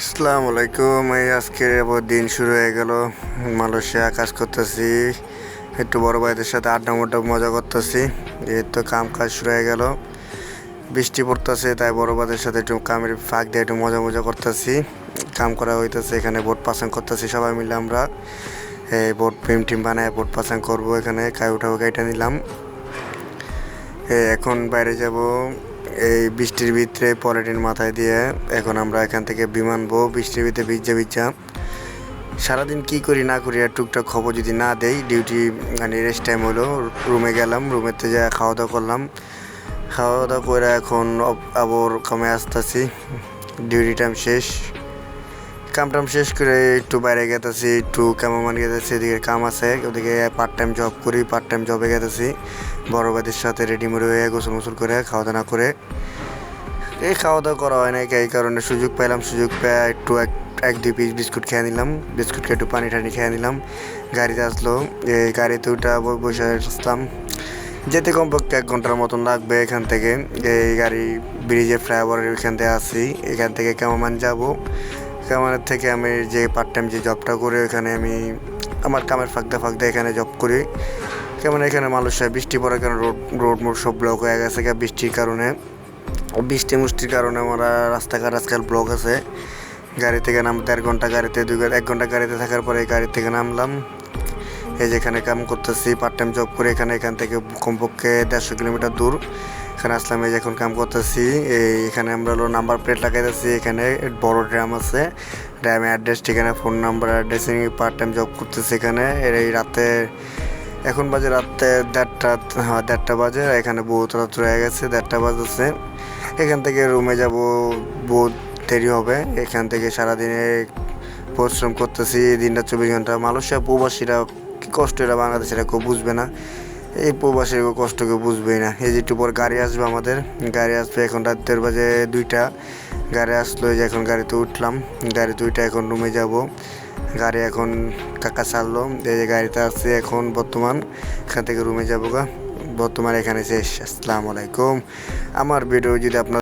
আসসালামু আলাইকুম। এই আজকের আবার দিন শুরু হয়ে গেল। মালয়েশিয়া কাজ করতেছি, একটু বড় ভাইদের সাথে আড্ডা মোড্ডা মজা করতেছি। এই তো কাম কাজ শুরু হয়ে গেল, বৃষ্টি পড়তেছে, তাই বড় ভাইদের সাথে একটু কামের ফাঁক দিয়ে একটু মজা মজা করতেছি। কাম করা হইতেছে, এখানে বোট পাসাং করতেছি সবাই মিলে আমরা। এই বোট টিম বানায় বোট পাসাং করবো। এখানে কাই উঠাবো, গাইটা নিলাম। এখন বাইরে যাব এই বৃষ্টির ভিতরে পলিথিন মাথায় দিয়ে। এখন আমরা এখান থেকে বিমান বো, বৃষ্টির ভিতরে ভিজা ভিজা। সারাদিন কি করি না করি আর টুকটাক খবর যদি না দেই, ডিউটি মানে রেস্ট টাইম হলো, রুমে গেলাম, রুমেতে যা খাওয়া দাওয়া করলাম। খাওয়া দাওয়া করে এখন আবার কামে আসতেছি। ডিউটি টাইম শেষ, কাম টাম শেষ করে একটু বাইরে গেতেছি, একটু কেমন গেতেছি, এদিকে কাম আছে, ওদিকে পার্ট টাইম জব করি, পার্ট টাইম জবে গেতেছি। বড় ভাইদের সাথে রেডিমেড হয়ে গোসল মোসল করে খাওয়া দাওয়া করে এই খাওয়া দাওয়া করা হয় না, এই কারণে সুযোগ পেলাম, সুযোগ পেয়ে একটু এক দুই পিস বিস্কুট খেয়ে নিলাম, বিস্কুট খেয়ে একটু পানি টানি খেয়ে নিলাম। গাড়িতে আসলো, এই গাড়িতে ওটা বসে আসলাম। যেতে কমপক্ষে 1 ঘন্টার মতন লাগবে এখান থেকে। এই গাড়ি ব্রিজে ফ্লাইওভারের এখান থেকে আসি, এখান থেকে কেমন যাবো। কামানের থেকে আমি যে পার্ট টাইম যে জবটা করি, এখানে আমি আমার কামের ফাঁকতে এখানে জব করি। কেমন এখানে মালয়েশিয়ায় বৃষ্টি পড়ার কারণে রোড মোড সব ব্লক হয়ে গেছে বৃষ্টির কারণে। বৃষ্টি মুষ্টির কারণে আমরা রাস্তাঘাট আজকাল ব্লক আছে। গাড়ি থেকে 1.5 ঘন্টা গাড়িতে, 1 ঘন্টা গাড়িতে থাকার পরে গাড়ি থেকে নামলাম। এই যেখানে কাম করতেছি, পার্ট টাইম জব করে এখান থেকে কমপক্ষে 150 কিলোমিটার দূর। এখানে আসলাম, এই যে এখন কাম করতেছি। এখানে আমরা নাম্বার প্লেট লাগাইতেছি, এখানে বড় ড্রাম আছে, ড্রামে অ্যাড্রেস ঠিকানা phone number addressing part time job করতেছি এখানে। এই রাতে এখন বাজে রাতে 1:30, হ্যাঁ 1:30 বাজে। এখানে বহুত রাত হয়ে গেছে, 1:30 বাজছে। এখান থেকে রুমে যাব, বহুত দেরি হবে। এখান থেকে সারাদিনে পরিশ্রম করতেছি, দিনটা 24 ঘন্টা। মালয়েশিয়া প্রবাসীরা কি কষ্ট, এরা বাংলাদেশিরা কেউ বুঝবে না, এই প্রবাসীর কষ্ট কেউ বুঝবেই না। এই যে একটু পর গাড়ি আসবে আমাদের, গাড়ি আসবে এখন রাত 1:30 বাজে 2টা। গাড়ি আসলো, এই যে এখন গাড়িতে উঠলাম, গাড়িতে উঠে এখন রুমে যাব। গাড়ি এখন কাকা ছাড়লো, এই যে গাড়িতে আসছে এখন বর্তমান, এখান থেকে রুমে যাবো গা। বর্তমান এখানে শেষ। আসসালামু আলাইকুম। আমার ভিডিও যদি আপনার